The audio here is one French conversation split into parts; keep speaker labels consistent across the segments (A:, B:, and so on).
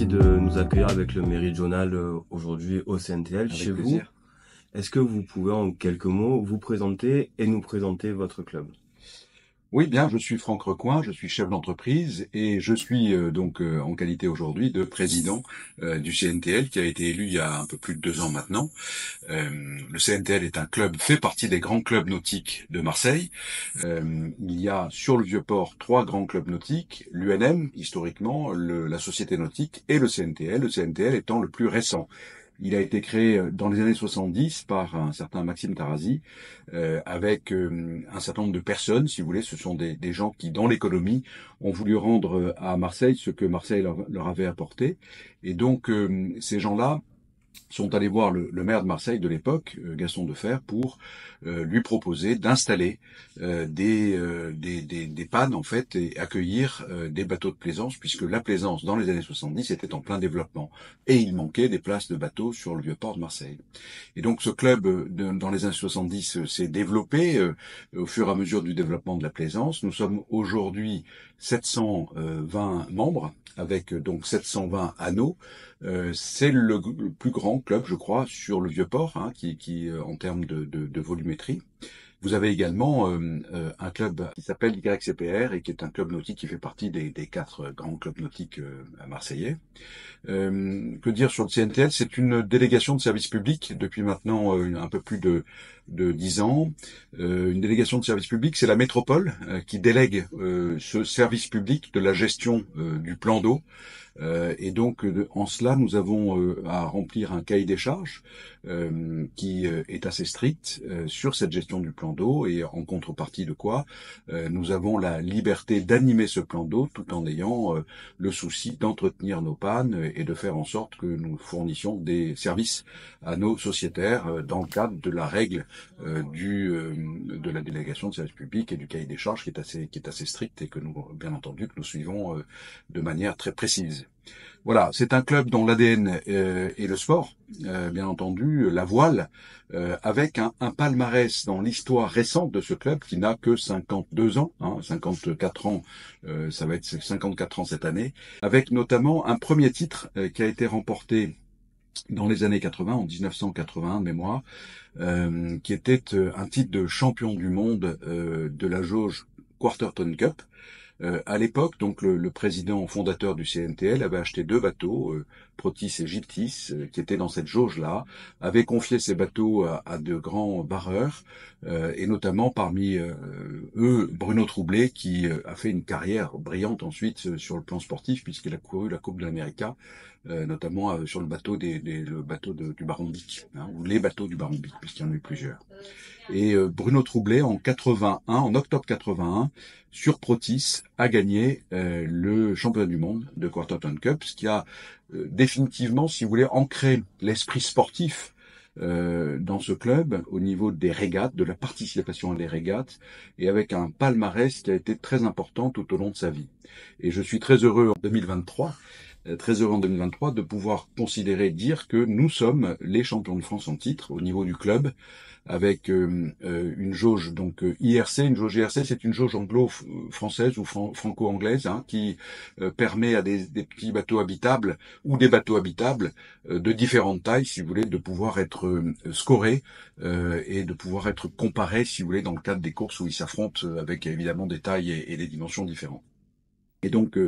A: merci de nous accueillir avec le Méridional aujourd'hui au CNTL
B: Avec
A: chez vous.
B: plaisir.
A: Est-ce que vous pouvez en quelques mots vous présenter et nous présenter votre club?
B: Oui, bien, je suis Franck Recoin, je suis chef d'entreprise et je suis en qualité aujourd'hui de président du CNTL qui a été élu il y a un peu plus de 2 ans maintenant. Le CNTL est un club, fait partie des grands clubs nautiques de Marseille. Il y a sur le Vieux-Port 3 grands clubs nautiques, l'UNM historiquement, la Société Nautique et le CNTL étant le plus récent. Il a été créé dans les années 70 par un certain Maxime Tarazi, avec un certain nombre de personnes, si vous voulez. Ce sont des gens qui, dans l'économie, ont voulu rendre à Marseille ce que Marseille leur avait apporté. Et donc, ces gens-là sont allés voir le maire de Marseille de l'époque, Gaston Defferre, pour lui proposer d'installer des pannes en fait et accueillir des bateaux de plaisance, puisque la plaisance dans les années 70 était en plein développement et il manquait des places de bateaux sur le vieux port de Marseille. Et donc ce club dans les années 70 s'est développé au fur et à mesure du développement de la plaisance. Nous sommes aujourd'hui 720 membres avec donc 720 anneaux. C'est le plus grand club, je crois, sur le Vieux-Port, hein, qui en termes de volumétrie. Vous avez également un club qui s'appelle YCPR et qui est un club nautique qui fait partie des 4 grands clubs nautiques marseillais. Que dire sur le CNTL? C'est une délégation de service public depuis maintenant un peu plus de 10 ans. Une délégation de service public, c'est la métropole qui délègue ce service public de la gestion du plan d'eau. Et donc, en cela, nous avons à remplir un cahier des charges qui est assez strict sur cette gestion du plan d'eau, et en contrepartie de quoi nous avons la liberté d'animer ce plan d'eau tout en ayant le souci d'entretenir nos pannes et de faire en sorte que nous fournissions des services à nos sociétaires dans le cadre de la règle de la délégation de service public et du cahier des charges qui est assez strict et que nous, bien entendu, que nous suivons de manière très précise. Voilà, c'est un club dont l'ADN est le sport, bien entendu, la voile, avec un palmarès dans l'histoire récente de ce club qui n'a que 52 ans, 54 ans, ça va être 54 ans cette année, avec notamment un premier titre qui a été remporté dans les années 80, en 1981 de mémoire, qui était un titre de champion du monde de la jauge Quarterton Cup. À l'époque, donc le président fondateur du CNTL avait acheté 2 bateaux, Protis et Gyptis, qui étaient dans cette jauge-là, avait confié ces bateaux à de grands barreurs, et notamment parmi eux Bruno Troublé, qui a fait une carrière brillante ensuite sur le plan sportif, puisqu'il a couru la Coupe de l'Amérique, notamment sur le bateau le bateau du Baron Bic, ou les bateaux du Baron Bic, puisqu'il y en a eu plusieurs. Et Bruno Troublé, en octobre 81, sur Protis, a gagné le championnat du monde de Quarterton Cup, ce qui a définitivement, si vous voulez, ancré l'esprit sportif dans ce club au niveau des régates, de la participation à des régates, et avec un palmarès qui a été très important tout au long de sa vie. Et je suis très heureux en 2023 de pouvoir dire que nous sommes les champions de France en titre au niveau du club, avec une jauge IRC. Une jauge IRC, c'est une jauge anglo-française ou franco-anglaise qui permet à des petits bateaux habitables ou des bateaux habitables de différentes tailles, si vous voulez, de pouvoir être scorés et de pouvoir être comparés, si vous voulez, dans le cadre des courses où ils s'affrontent avec évidemment des tailles et des dimensions différentes. Et donc,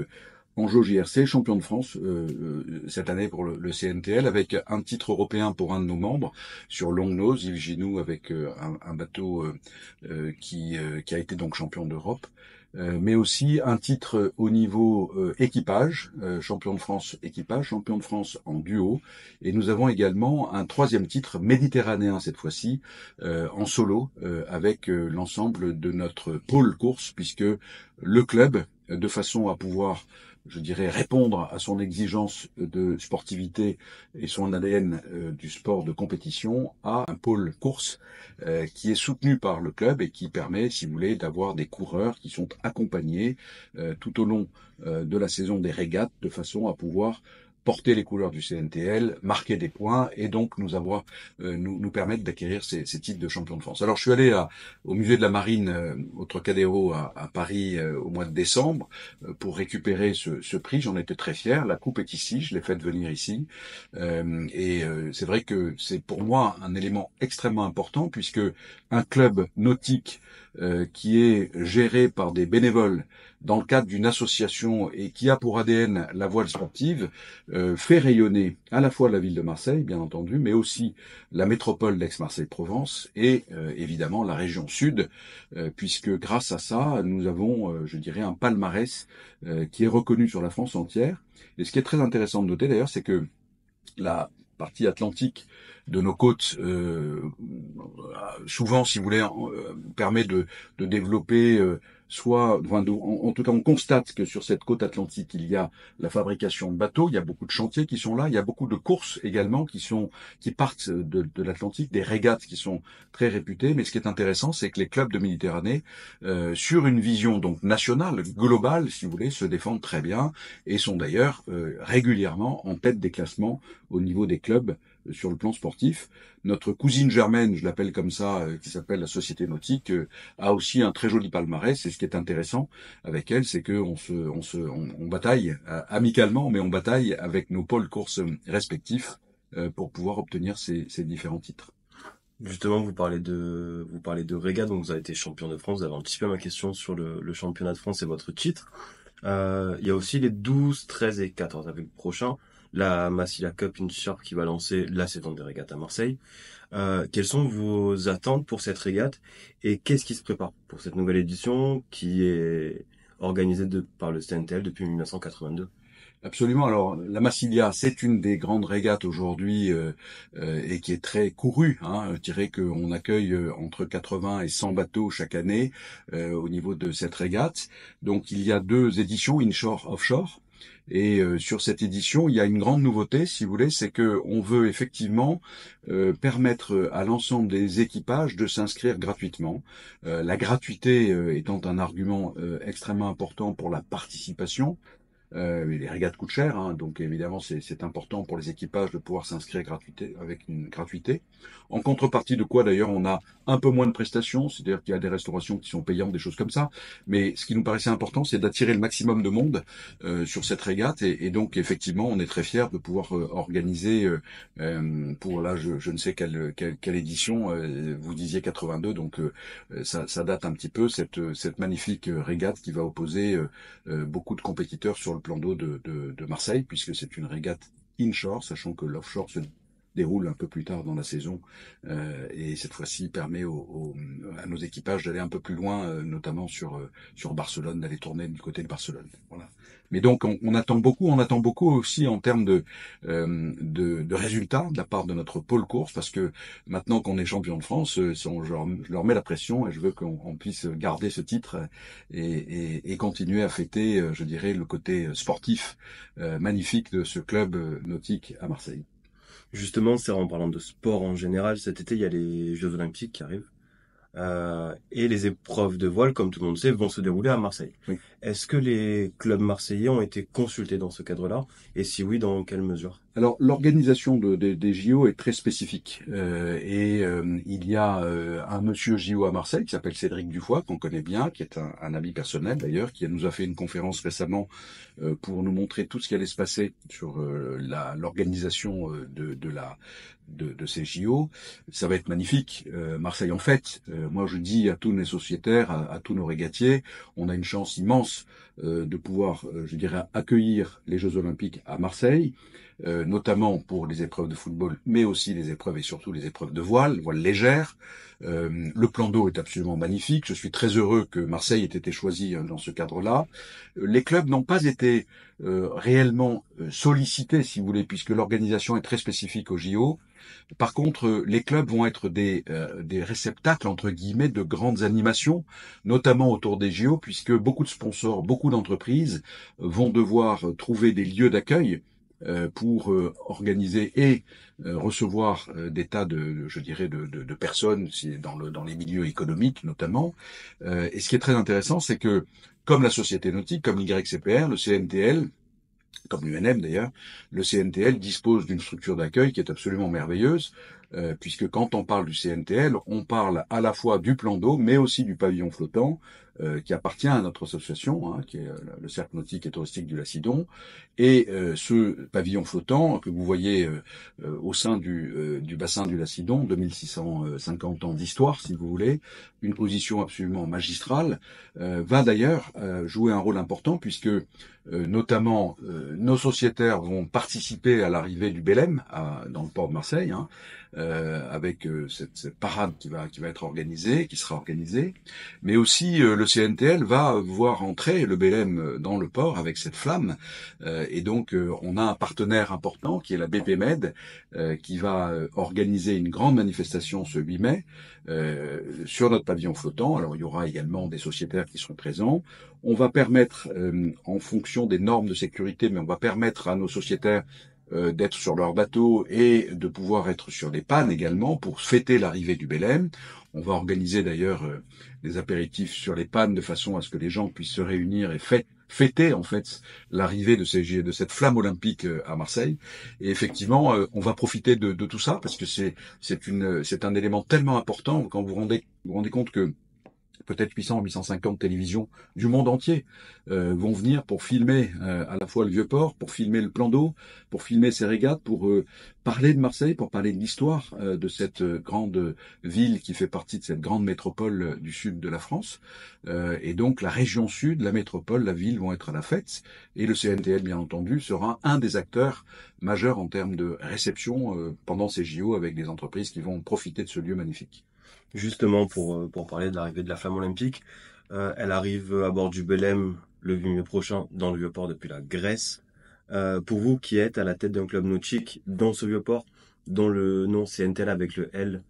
B: en jauge IRC, champion de France cette année pour le CNTL, avec un titre européen pour un de nos membres sur Longnose, Yves Ginoux, avec un bateau qui a été donc champion d'Europe, mais aussi un titre au niveau équipage, champion de France équipage, champion de France en duo, et nous avons également un 3e titre méditerranéen cette fois-ci en solo avec l'ensemble de notre pôle course, puisque le club, de façon à pouvoir, je dirais, répondre à son exigence de sportivité et son ADN du sport de compétition, a un pôle course qui est soutenu par le club et qui permet, si vous voulez, d'avoir des coureurs qui sont accompagnés tout au long de la saison des régates, de façon à pouvoir porter les couleurs du CNTL, marquer des points et donc nous permettre d'acquérir ces titres de champion de France. Alors je suis allé au musée de la Marine au Trocadéro à Paris au mois de décembre pour récupérer ce prix. J'en étais très fier. La coupe est ici, je l'ai faite venir ici. C'est vrai que c'est pour moi un élément extrêmement important puisque un club nautique qui est géré par des bénévoles dans le cadre d'une association et qui a pour ADN la voile sportive, fait rayonner à la fois la ville de Marseille, bien entendu, mais aussi la métropole d'Aix-Marseille-Provence et évidemment la région sud, puisque grâce à ça, nous avons, je dirais, un palmarès qui est reconnu sur la France entière. Et ce qui est très intéressant de noter d'ailleurs, c'est que la partie atlantique de nos côtes, souvent, si vous voulez, permet de développer en tout cas, on constate que sur cette côte atlantique, il y a la fabrication de bateaux, il y a beaucoup de chantiers qui sont là, il y a beaucoup de courses également qui partent de l'Atlantique, des régates qui sont très réputées. Mais ce qui est intéressant, c'est que les clubs de Méditerranée, sur une vision donc nationale, globale, si vous voulez, se défendent très bien et sont d'ailleurs régulièrement en tête des classements au niveau des clubs sur le plan sportif. Notre cousine germaine, je l'appelle comme ça, qui s'appelle la Société Nautique, a aussi un très joli palmarès. Et ce qui est intéressant avec elle, c'est que on bataille amicalement, mais on bataille avec nos pôles courses respectifs pour pouvoir obtenir ces différents titres.
A: Justement, vous parlez de régate, donc vous avez été champion de France. Vous avez anticipé ma question sur le championnat de France et votre titre. Il y a aussi les 12, 13 et 14 avril prochains, la Massilia Cup InSharp qui va lancer la saison des régates à Marseille. Quelles sont vos attentes pour cette régate et qu'est-ce qui se prépare pour cette nouvelle édition qui est organisée par le CNTL depuis 1982?
B: Absolument. Alors, la Massilia, c'est une des grandes régates aujourd'hui et qui est très courue. Je dirais qu'on accueille entre 80 et 100 bateaux chaque année au niveau de cette régate. Donc, il y a 2 éditions, inshore, offshore. Et sur cette édition, il y a une grande nouveauté, si vous voulez, c'est que on veut effectivement permettre à l'ensemble des équipages de s'inscrire gratuitement. La gratuité étant un argument extrêmement important pour la participation. Les régates coûtent cher, donc évidemment c'est important pour les équipages de pouvoir s'inscrire avec une gratuité. En contrepartie de quoi d'ailleurs on a un peu moins de prestations, c'est-à-dire qu'il y a des restaurations qui sont payantes, des choses comme ça. Mais ce qui nous paraissait important, c'est d'attirer le maximum de monde sur cette régate et donc effectivement on est très fiers de pouvoir organiser pour là je ne sais quelle édition. Vous disiez 82, donc ça date un petit peu cette magnifique régate qui va opposer beaucoup de compétiteurs sur le plan d'eau de Marseille, puisque c'est une régate inshore, sachant que l'offshore se déroule un peu plus tard dans la saison et cette fois-ci permet à nos équipages d'aller un peu plus loin, notamment sur Barcelone, d'aller tourner du côté de Barcelone. Voilà. Mais donc on attend beaucoup aussi en termes de résultats de la part de notre pôle course, parce que maintenant qu'on est champion de France, je leur mets la pression et je veux qu'on puisse garder ce titre et continuer à fêter, je dirais, le côté sportif magnifique de ce club nautique à Marseille.
A: Justement, c'est en parlant de sport en général, cet été il y a les Jeux Olympiques qui arrivent. Et les épreuves de voile, comme tout le monde sait, vont se dérouler à Marseille.
B: Oui.
A: Est-ce que les clubs marseillais ont été consultés dans ce cadre-là? Et si oui, dans quelle mesure?
B: Alors l'organisation des JO est très spécifique il y a un monsieur JO à Marseille qui s'appelle Cédric Dufoy, qu'on connaît bien, qui est un ami personnel d'ailleurs, qui nous a fait une conférence récemment pour nous montrer tout ce qui allait se passer sur l'organisation de ces JO. Ça va être magnifique. Marseille en fête. Moi je dis à tous les sociétaires, à tous nos régatiers, on a une chance immense de pouvoir, je dirais, accueillir les Jeux Olympiques à Marseille. Notamment pour les épreuves de football, mais aussi les épreuves et surtout les épreuves de voile légère. Le plan d'eau est absolument magnifique. Je suis très heureux que Marseille ait été choisi dans ce cadre-là. Les clubs n'ont pas été réellement sollicités, si vous voulez, puisque l'organisation est très spécifique au JO. Par contre, les clubs vont être des réceptacles, entre guillemets, de grandes animations, notamment autour des JO, puisque beaucoup de sponsors, beaucoup d'entreprises vont devoir trouver des lieux d'accueil pour organiser et recevoir des tas de personnes dans les milieux économiques notamment. Et ce qui est très intéressant, c'est que comme la Société Nautique, comme l'YCPR, le CNTL, comme l'UNM d'ailleurs, le CNTL dispose d'une structure d'accueil qui est absolument merveilleuse, puisque quand on parle du CNTL, on parle à la fois du plan d'eau, mais aussi du pavillon flottant, qui appartient à notre association, hein, qui est le Cercle nautique et touristique du Lacidon. Et ce pavillon flottant que vous voyez au sein du bassin du Lacidon, 2650 ans d'histoire, si vous voulez, une position absolument magistrale, va d'ailleurs jouer un rôle important, puisque notamment nos sociétaires vont participer à l'arrivée du Belém dans le port de Marseille, hein, avec cette parade qui va être organisée, qui sera organisée, mais aussi le CNTL va voir entrer le Belém dans le port avec cette flamme, et donc on a un partenaire important qui est la BP Med, qui va organiser une grande manifestation ce 8 mai sur notre pavillon flottant. Alors il y aura également des sociétaires qui seront présents. On va permettre, en fonction des normes de sécurité, mais on va permettre à nos sociétaires d'être sur leur bateau et de pouvoir être sur les pannes également pour fêter l'arrivée du Belém. On va organiser d'ailleurs des apéritifs sur les pannes de façon à ce que les gens puissent se réunir et fêter en fait l'arrivée de cette flamme olympique à Marseille. Et effectivement, on va profiter de tout ça parce que c'est un élément tellement important quand vous rendez compte que peut-être 800, 850 télévisions du monde entier vont venir pour filmer à la fois le Vieux-Port, pour filmer le plan d'eau, pour filmer ces régates, pour parler de Marseille, pour parler de l'histoire de cette grande ville qui fait partie de cette grande métropole du sud de la France. Et donc la région sud, la métropole, la ville vont être à la fête. Et le CNTL, bien entendu, sera un des acteurs majeurs en termes de réception pendant ces JO avec des entreprises qui vont profiter de ce lieu magnifique.
A: Justement, pour parler de l'arrivée de la flamme olympique, elle arrive à bord du Belém le 8 mai prochain dans le Vieux-Port depuis la Grèce. Pour vous qui êtes à la tête d'un club nautique dans ce Vieux-Port, dont le nom CNTL avec le L,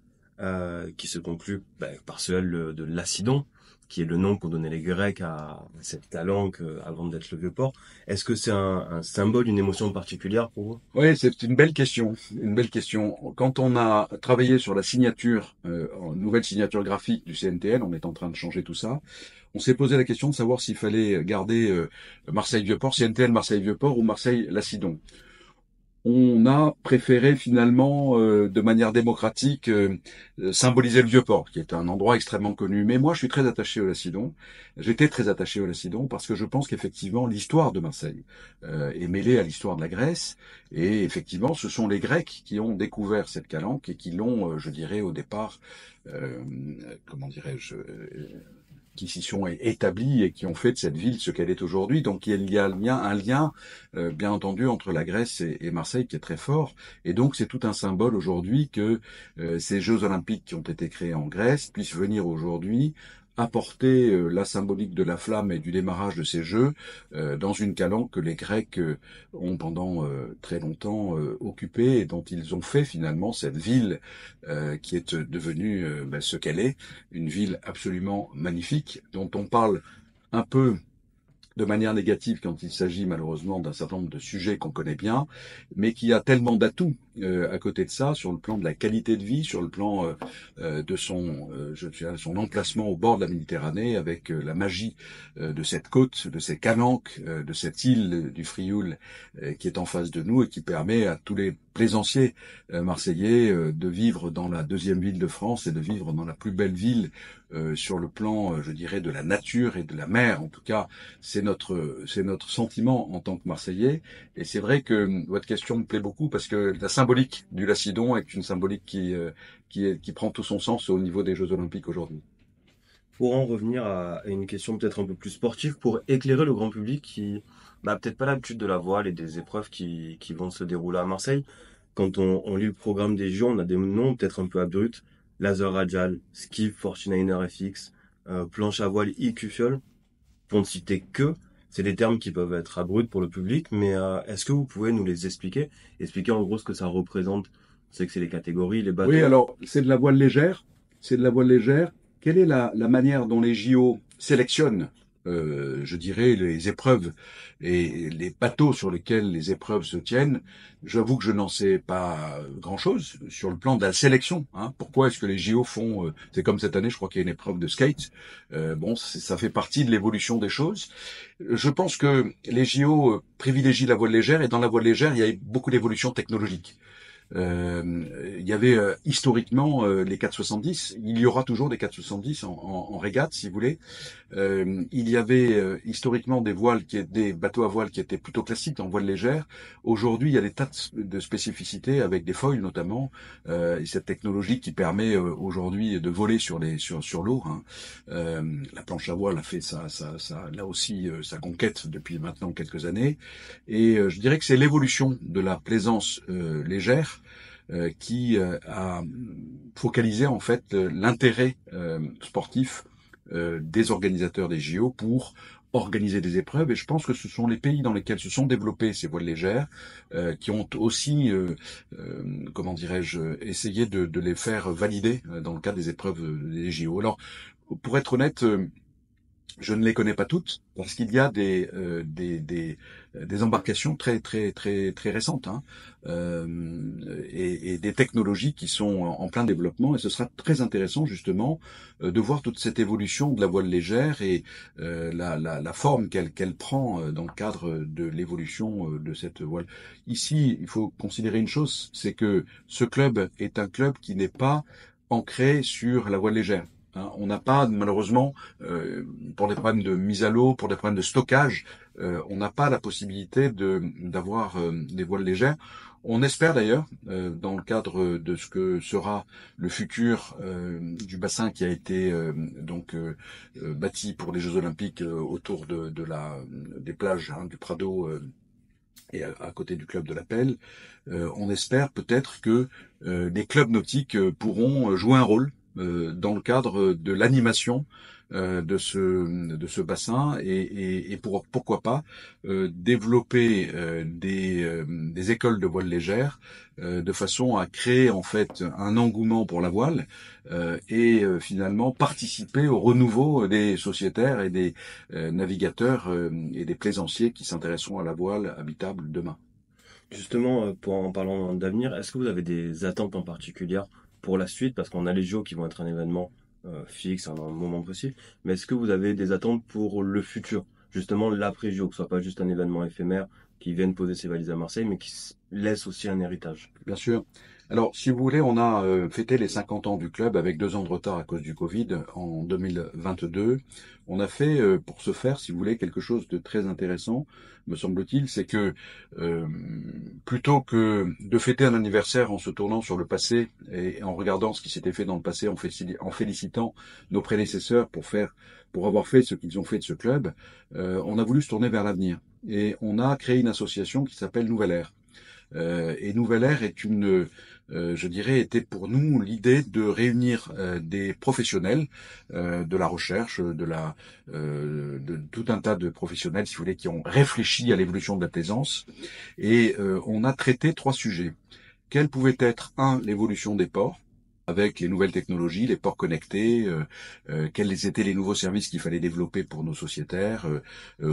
A: qui se conclut par ce L de Lacidon, qui est le nom qu'ont donné les Grecs à cette calanque avant d'être le Vieux-Port. Est-ce que c'est un symbole, une émotion particulière pour vous?
B: Oui, c'est une belle question. Une belle question. Quand on a travaillé sur la signature, nouvelle signature graphique du CNTL, on est en train de changer tout ça. On s'est posé la question de savoir s'il fallait garder Marseille-Vieux-Port, CNTL Marseille-Vieux-Port ou Marseille-Lacidon. On a préféré finalement, de manière démocratique, symboliser le Vieux-Port, qui est un endroit extrêmement connu. Mais moi, je suis très attaché au Lacidon. J'étais très attaché au Lacidon parce que je pense qu'effectivement, l'histoire de Marseille est mêlée à l'histoire de la Grèce. Et effectivement, ce sont les Grecs qui ont découvert cette calanque et qui l'ont, je dirais, au départ, comment dirais-je, qui s'y sont établis et qui ont fait de cette ville ce qu'elle est aujourd'hui. Donc il y a un lien bien entendu, entre la Grèce et Marseille qui est très fort. Et donc c'est tout un symbole aujourd'hui que ces Jeux Olympiques qui ont été créés en Grèce puissent venir aujourd'hui apporter la symbolique de la flamme et du démarrage de ces Jeux dans une calanque que les Grecs ont pendant très longtemps occupée et dont ils ont fait finalement cette ville qui est devenue ce qu'elle est, une ville absolument magnifique, dont on parle un peu de manière négative quand il s'agit malheureusement d'un certain nombre de sujets qu'on connaît bien, mais qui a tellement d'atouts à côté de ça, sur le plan de la qualité de vie, sur le plan de son emplacement au bord de la Méditerranée, avec la magie de cette côte, de ces calanques, de cette île du Frioul qui est en face de nous et qui permet à tous les plaisanciers marseillais de vivre dans la deuxième ville de France et de vivre dans la plus belle ville sur le plan, je dirais, de la nature et de la mer. En tout cas, c'est notre sentiment en tant que Marseillais. Et c'est vrai que votre question me plaît beaucoup parce que la symbolique du Lacidon est une symbolique qui prend tout son sens au niveau des Jeux Olympiques aujourd'hui.
A: Pour en revenir à une question peut-être un peu plus sportive, pour éclairer le grand public qui n'a peut-être pas l'habitude de la voile et des épreuves qui vont se dérouler à Marseille, quand on lit le programme des Jeux, on a des noms peut-être un peu abrupts: Laser Radial, Skiff, Fortuniner FX, planche à voile, e-Cufiole, pour ne citer que. C'est des termes qui peuvent être abrupts pour le public, mais est-ce que vous pouvez nous les expliquer? Expliquer en gros ce que ça représente. C'est que c'est les catégories, les
B: Oui,
A: bateaux.
B: alors c'est de la voile légère. C'est de la voile légère. Quelle est la manière dont les JO sélectionnent je dirais, les épreuves et les bateaux sur lesquels les épreuves se tiennent, j'avoue que je n'en sais pas grand-chose sur le plan de la sélection. Hein. Pourquoi est-ce que les JO font... c'est comme cette année, je crois qu'il y a une épreuve de skate. Bon, ça fait partie de l'évolution des choses. Je pense que les JO privilégient la voile légère, et dans la voile légère, il y a beaucoup d'évolutions technologiques. Il y avait historiquement les 470, il y aura toujours des 470 en régate, si vous voulez. Il y avait historiquement des bateaux à voile qui étaient plutôt classiques en voile légère. Aujourd'hui, il y a des tas de spécificités avec des foils notamment, et cette technologie qui permet aujourd'hui de voler sur l'eau. Hein. La planche à voile a fait là aussi sa conquête depuis maintenant quelques années. Et je dirais que c'est l'évolution de la plaisance légère qui a focalisé en fait l'intérêt sportif des organisateurs des JO pour organiser des épreuves, et je pense que ce sont les pays dans lesquels se sont développées ces voiles légères qui ont aussi, comment dirais-je, essayé de les faire valider dans le cadre des épreuves des JO. Alors, pour être honnête, je ne les connais pas toutes parce qu'il y a des embarcations très récentes, hein, et des technologies qui sont en plein développement, et ce sera très intéressant justement de voir toute cette évolution de la voile légère et la forme qu'elle prend dans le cadre de l'évolution de cette voile. Ici, il faut considérer une chose, c'est que ce club est un club qui n'est pas ancré sur la voile légère. Hein, on n'a pas, malheureusement, pour des problèmes de mise à l'eau, pour des problèmes de stockage, on n'a pas la possibilité d'avoir des voiles légères. On espère d'ailleurs, dans le cadre de ce que sera le futur du bassin qui a été bâti pour les Jeux Olympiques autour des plages, hein, du Prado et à côté du club de la Pelle, on espère peut-être que les clubs nautiques pourront jouer un rôle dans le cadre de l'animation de ce bassin, et pourquoi pas développer des écoles de voile légère de façon à créer en fait un engouement pour la voile et finalement participer au renouveau des sociétaires et des navigateurs et des plaisanciers qui s'intéresseront à la voile habitable demain.
A: Justement, en parlant d'avenir, est-ce que vous avez des attentes en particulier pour la suite? Parce qu'on a les JO qui vont être un événement fixe, à un moment précis. Mais est-ce que vous avez des attentes pour le futur? Justement, l'après-JO, que ce soit pas juste un événement éphémère qui vienne poser ses valises à Marseille, mais qui laisse aussi un héritage.
B: Bien sûr. Alors, si vous voulez, on a fêté les 50 ans du club avec 2 ans de retard à cause du Covid en 2022. On a fait, pour ce faire, si vous voulez, quelque chose de très intéressant, me semble-t-il, c'est que plutôt que de fêter un anniversaire en se tournant sur le passé et en regardant ce qui s'était fait dans le passé, en félicitant nos prédécesseurs pour avoir fait ce qu'ils ont fait de ce club, on a voulu se tourner vers l'avenir. Et on a créé une association qui s'appelle Nouvelle Ère. Et Nouvelle Ère est je dirais, était pour nous l'idée de réunir des professionnels de la recherche, de tout un tas de professionnels, si vous voulez, qui ont réfléchi à l'évolution de la plaisance. Et on a traité 3 sujets. Quel pouvait être, l'évolution des ports, avec les nouvelles technologies, les ports connectés, quels étaient les nouveaux services qu'il fallait développer pour nos sociétaires,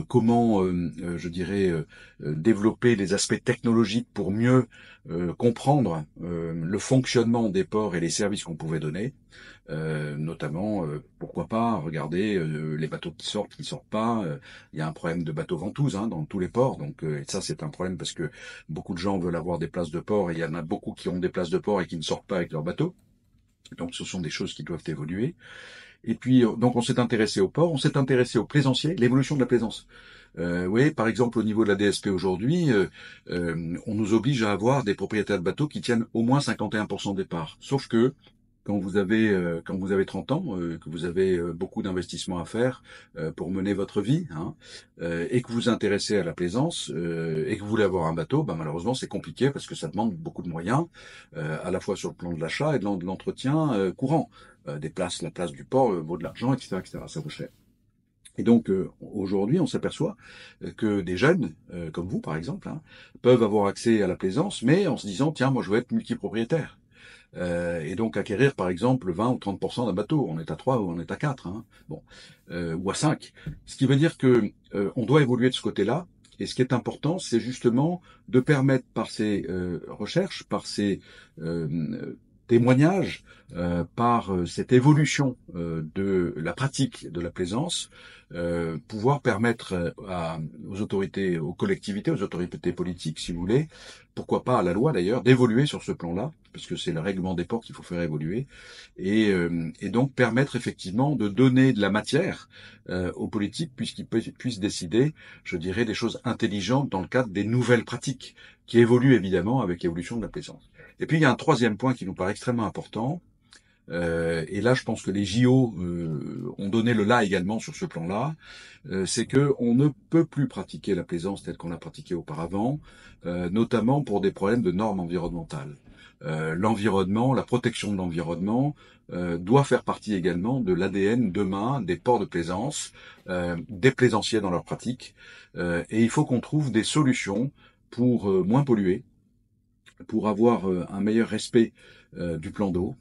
B: comment, je dirais, développer les aspects technologiques pour mieux comprendre le fonctionnement des ports et les services qu'on pouvait donner, notamment, pourquoi pas regarder les bateaux qui sortent pas. Il y a un problème de bateaux ventouses dans tous les ports, donc et ça c'est un problème parce que beaucoup de gens veulent avoir des places de port, et il y en a beaucoup qui ont des places de port et qui ne sortent pas avec leur bateau. Donc ce sont des choses qui doivent évoluer. Et puis donc on s'est intéressé au port, on s'est intéressé aux plaisanciers, l'évolution de la plaisance. Oui, par exemple au niveau de la DSP aujourd'hui, on nous oblige à avoir des propriétaires de bateaux qui tiennent au moins 51% des parts. Sauf que quand vous avez 30 ans, que vous avez beaucoup d'investissements à faire pour mener votre vie, hein, et que vous vous intéressez à la plaisance et que vous voulez avoir un bateau, malheureusement c'est compliqué parce que ça demande beaucoup de moyens, à la fois sur le plan de l'achat et de l'entretien courant. La place du port vaut de l'argent, etc., ça vaut cher. Et donc aujourd'hui, on s'aperçoit que des jeunes, comme vous par exemple, hein, peuvent avoir accès à la plaisance, mais en se disant tiens, moi je veux être multipropriétaire. et donc acquérir par exemple 20 ou 30% d'un bateau. On est à 3 ou on est à 4, hein, bon, ou à 5. Ce qui veut dire que on doit évoluer de ce côté-là. Et ce qui est important, c'est justement de permettre par ces recherches, par ces témoignages, par cette évolution de la pratique de la plaisance, pouvoir permettre aux autorités, aux collectivités, aux autorités politiques, si vous voulez, pourquoi pas à la loi d'ailleurs, d'évoluer sur ce plan-là, parce que c'est le règlement des ports qu'il faut faire évoluer, et donc permettre effectivement de donner de la matière aux politiques, puisqu'ils puissent décider, je dirais, des choses intelligentes dans le cadre des nouvelles pratiques, qui évoluent évidemment avec l'évolution de la plaisance. Et puis il y a un troisième point qui nous paraît extrêmement important, et là je pense que les JO ont donné le là également sur ce plan-là, c'est que on ne peut plus pratiquer la plaisance telle qu'on l'a pratiquée auparavant, notamment pour des problèmes de normes environnementales. L'environnement, la protection de l'environnement doit faire partie également de l'ADN demain des ports de plaisance, des plaisanciers dans leur pratique, et il faut qu'on trouve des solutions pour moins polluer, pour avoir un meilleur respect du plan d'eau,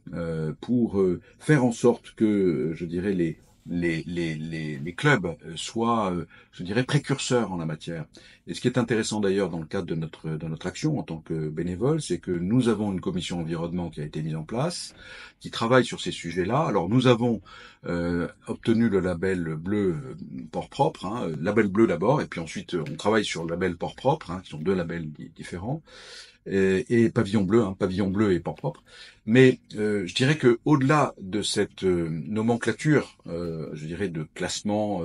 B: pour faire en sorte que, je dirais, les clubs soient, je dirais, précurseurs en la matière. Et ce qui est intéressant d'ailleurs dans le cadre de notre action en tant que bénévole, c'est que nous avons une commission environnement qui a été mise en place, qui travaille sur ces sujets-là. Alors nous avons obtenu le label bleu port propre, hein, label bleu d'abord, et puis ensuite on travaille sur le label port propre, hein, qui sont deux labels différents. Et pavillon bleu, hein, pavillon bleu et port propre. Mais je dirais que au-delà de cette nomenclature, je dirais de classement,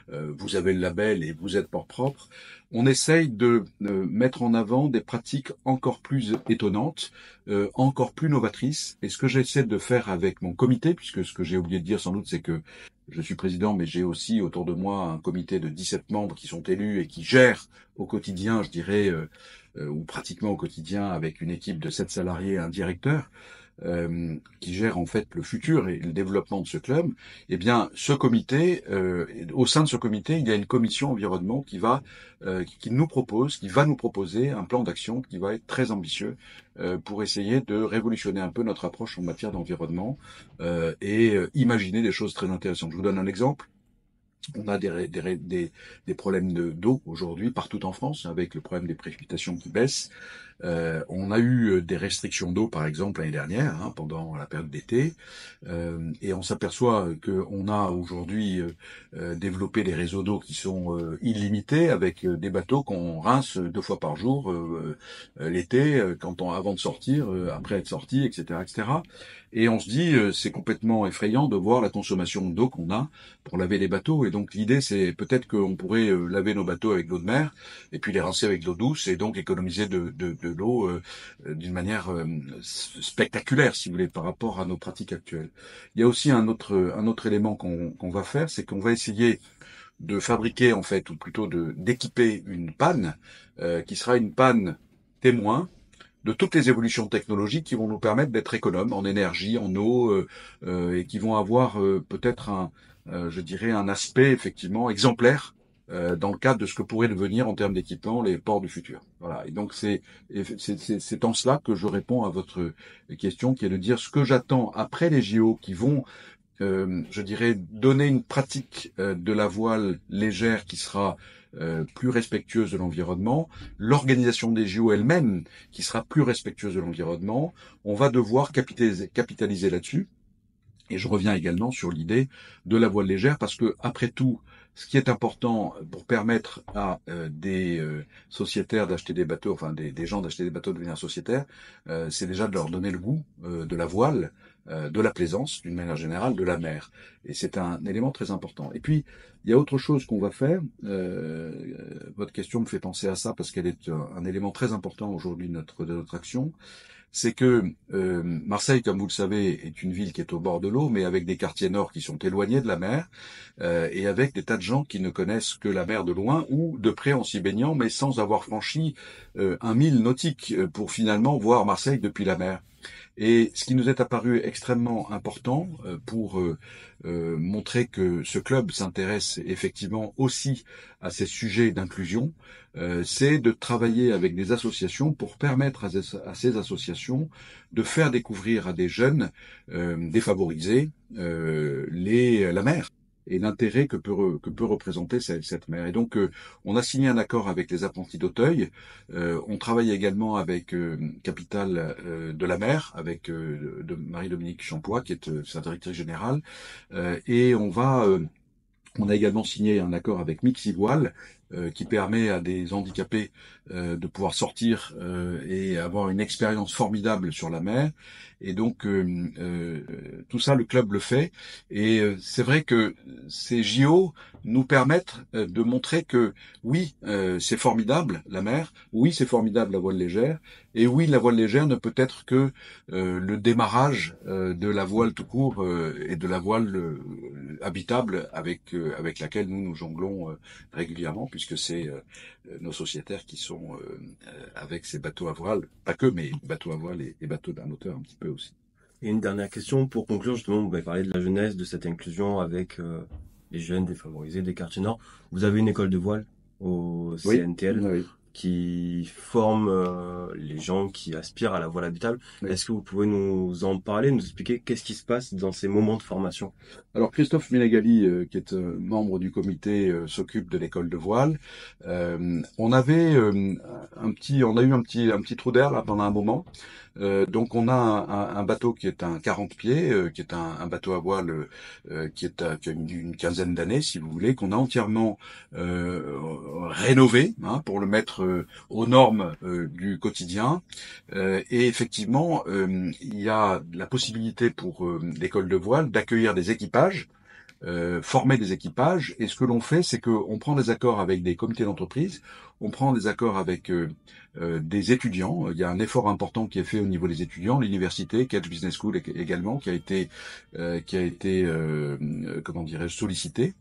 B: vous avez le label et vous êtes port propre, on essaye de mettre en avant des pratiques encore plus étonnantes, encore plus novatrices. Et ce que j'essaie de faire avec mon comité, puisque ce que j'ai oublié de dire sans doute, c'est que je suis président, mais j'ai aussi autour de moi un comité de 17 membres qui sont élus et qui gèrent au quotidien, je dirais, ou pratiquement au quotidien, avec une équipe de 7 salariés et un directeur, qui gère en fait le futur et le développement de ce club. Eh bien, ce comité, au sein de ce comité, il y a une commission environnement qui va nous proposer un plan d'action qui va être très ambitieux pour essayer de révolutionner un peu notre approche en matière d'environnement et imaginer des choses très intéressantes. Je vous donne un exemple. On a des problèmes d'eau aujourd'hui partout en France, avec le problème des précipitations qui baissent. On a eu des restrictions d'eau, par exemple, l'année dernière, hein, pendant la période d'été, et on s'aperçoit qu'on a aujourd'hui développé des réseaux d'eau qui sont illimités, avec des bateaux qu'on rince 2 fois par jour l'été, avant de sortir, après être sorti, etc., etc. Et on se dit, c'est complètement effrayant de voir la consommation d'eau qu'on a pour laver les bateaux. Et donc l'idée, c'est peut-être qu'on pourrait laver nos bateaux avec l'eau de mer, et puis les rincer avec de l'eau douce, et donc économiser de l'eau d'une manière spectaculaire, si vous voulez, par rapport à nos pratiques actuelles. Il y a aussi un autre élément qu'on va faire, c'est qu'on va essayer de fabriquer, en fait, ou plutôt d'équiper une panne, qui sera une panne témoin de toutes les évolutions technologiques qui vont nous permettre d'être économes en énergie, en eau, et qui vont avoir peut-être je dirais, un aspect effectivement exemplaire dans le cadre de ce que pourrait devenir en termes d'équipement les ports du futur. Voilà. Et donc c'est en cela que je réponds à votre question, qui est de dire ce que j'attends après les JO, qui vont je dirais, donner une pratique de la voile légère qui sera plus respectueuse de l'environnement, l'organisation des JO elle-même qui sera plus respectueuse de l'environnement. On va devoir capitaliser là-dessus. Et je reviens également sur l'idée de la voile légère, parce que après tout, ce qui est important pour permettre à des sociétaires d'acheter des bateaux, enfin des gens d'acheter des bateaux, de devenir sociétaires, c'est déjà de leur donner le goût de la voile, de la plaisance, d'une manière générale, de la mer. Et c'est un élément très important. Et puis, il y a autre chose qu'on va faire. Votre question me fait penser à ça, parce qu'elle est un élément très important aujourd'hui de notre action. C'est que Marseille, comme vous le savez, est une ville qui est au bord de l'eau, mais avec des quartiers nord qui sont éloignés de la mer, et avec des tas de gens qui ne connaissent que la mer de loin ou de près en s'y baignant, mais sans avoir franchi un mille nautique pour finalement voir Marseille depuis la mer. Et ce qui nous est apparu extrêmement important pour montrer que ce club s'intéresse effectivement aussi à ces sujets d'inclusion, c'est de travailler avec des associations pour permettre à ces associations de faire découvrir à des jeunes défavorisés la mer et l'intérêt que peut représenter cette mer. Et donc, on a signé un accord avec les apprentis d'Auteuil. On travaille également avec Capitale de la Mer, avec de Marie-Dominique Champois, qui est sa directrice générale. Et on a également signé un accord avec Mixi Voile, qui permet à des handicapés de pouvoir sortir et avoir une expérience formidable sur la mer. Et donc tout ça, le club le fait. Et c'est vrai que ces JO nous permettent de montrer que oui, c'est formidable la mer, oui, c'est formidable la voile légère, et oui, la voile légère ne peut être que le démarrage de la voile tout court et de la voile habitable avec laquelle nous jonglons régulièrement, puisque c'est nos sociétaires qui sont avec ces bateaux à voile, pas que, mais bateaux à voile et bateaux d'un moteur un petit peu aussi.
A: Et une dernière question pour conclure, justement, vous avez parlé de la jeunesse, de cette inclusion avec les jeunes défavorisés des quartiers nord. Vous avez une école de voile au
B: Oui,
A: CNTL
B: oui.
A: qui forme les gens qui aspirent à la voile habitable.
B: Oui.
A: Est-ce que vous pouvez nous en parler, nous expliquer qu'est-ce qui se passe dans ces moments de formation?
B: Alors Christophe Menegali, qui est membre du comité, s'occupe de l'école de voile. On avait on a eu un petit trou d'air là pendant un moment. Donc on a un bateau qui est un 40 pieds, qui est un bateau à voile qui a une quinzaine d'années, si vous voulez, qu'on a entièrement rénové pour le mettre aux normes du quotidien. Et effectivement, il y a la possibilité pour l'école de voile d'accueillir des équipages, former des équipages. Et ce que l'on fait, c'est qu'on prend des accords avec des comités d'entreprise, on prend des accords avec des étudiants. Il y a un effort important qui est fait au niveau des étudiants, l'université, Catch Business School également, qui a été comment dirais-je, sollicité.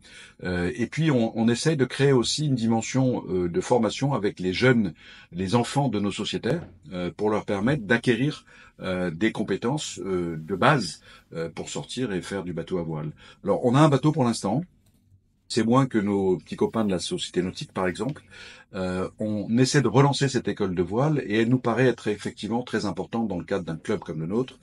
B: Et puis on essaye de créer aussi une dimension de formation avec les jeunes, les enfants de nos sociétaires, pour leur permettre d'acquérir des compétences de base pour sortir et faire du bateau à voile. Alors, on a un bateau pour l'instant. C'est moins que nos petits copains de la Société Nautique, par exemple. On essaie de relancer cette école de voile et elle nous paraît être effectivement très importante dans le cadre d'un club comme le nôtre,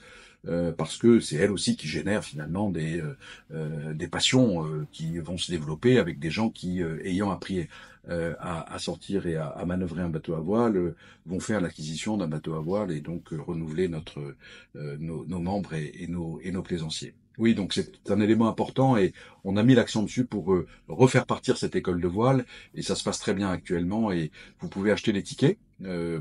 B: parce que c'est elle aussi qui génère finalement des passions qui vont se développer avec des gens qui, ayant appris à sortir et à manœuvrer un bateau à voile, vont faire l'acquisition d'un bateau à voile et donc renouveler nos membres et nos plaisanciers. Oui, donc c'est un élément important et on a mis l'accent dessus pour refaire partir cette école de voile et ça se passe très bien actuellement et vous pouvez acheter les tickets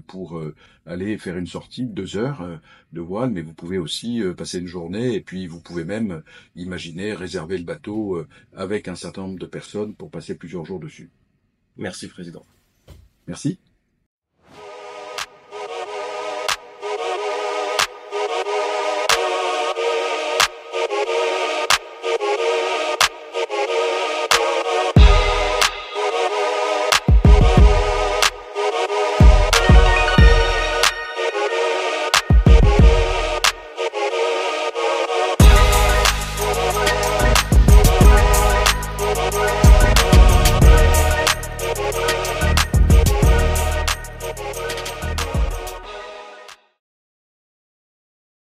B: pour aller faire une sortie de 2 heures de voile, mais vous pouvez aussi passer une journée et puis vous pouvez même imaginer réserver le bateau avec un certain nombre de personnes pour passer plusieurs jours dessus.
A: Merci, Président.
B: Merci.